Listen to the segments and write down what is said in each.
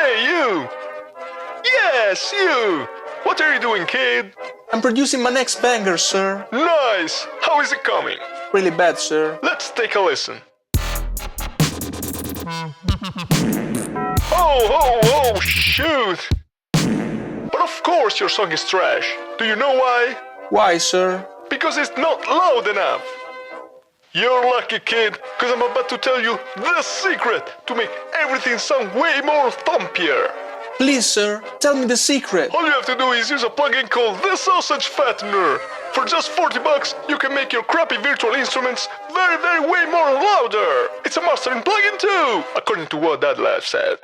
Hey, you! Yes, you! What are you doing, kid? I'm producing my next banger, sir. Nice! How is it coming? Really bad, sir. Let's take a listen. Oh, shoot! But of course your song is trash. Do you know why? Why, sir? Because it's not loud enough. You're lucky, kid, because I'm about to tell you the secret to make everything sound way more thumpier. Please, sir, tell me the secret. All you have to do is use a plugin called the SAUSAGE FATTENER. For just $40, you can make your crappy virtual instruments very, way more louder. It's a mastering plugin too, according to what that lad said.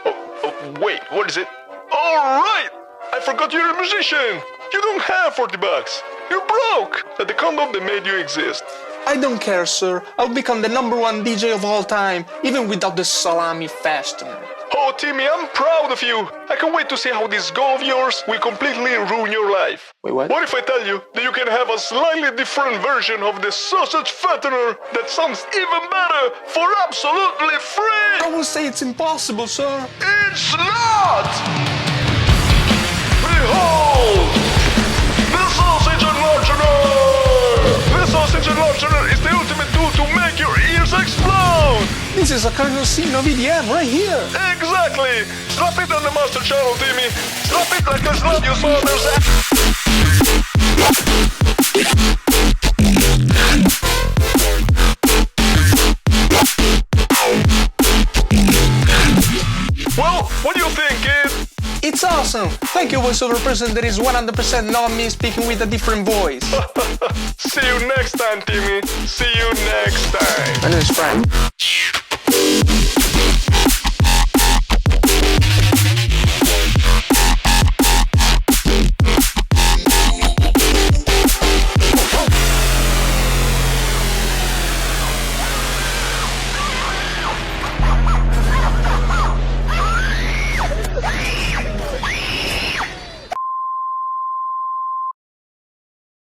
Oh, wait, what is it? All right, I forgot you're a musician. You don't have $40. You're broke. At the condom that made you exist. I don't care, sir. I'll become the #1 DJ of all time, even without the salami fastener. Oh, Timmy, I'm proud of you. I can't wait to see how this goal of yours will completely ruin your life. Wait, what? What if I tell you that you can have a slightly different version of the SAUSAGE FATTENER that sounds even better for absolutely free? I will say it's impossible, sir. It's not! Behold! The SAUSAGE Enlarger! The SAUSAGE Enlarger is the ultimate tool to make your ears explode! This is a cardinal scene of EDM right here. Exactly! Slap it on the master channel, Timmy! Slap it like a slap your father's ass! Well, what do you think, kid? It's awesome. Thank you, voiceover person that is 100% not me speaking with a different voice. See you next time, Timmy. See you next time. My name is Frank.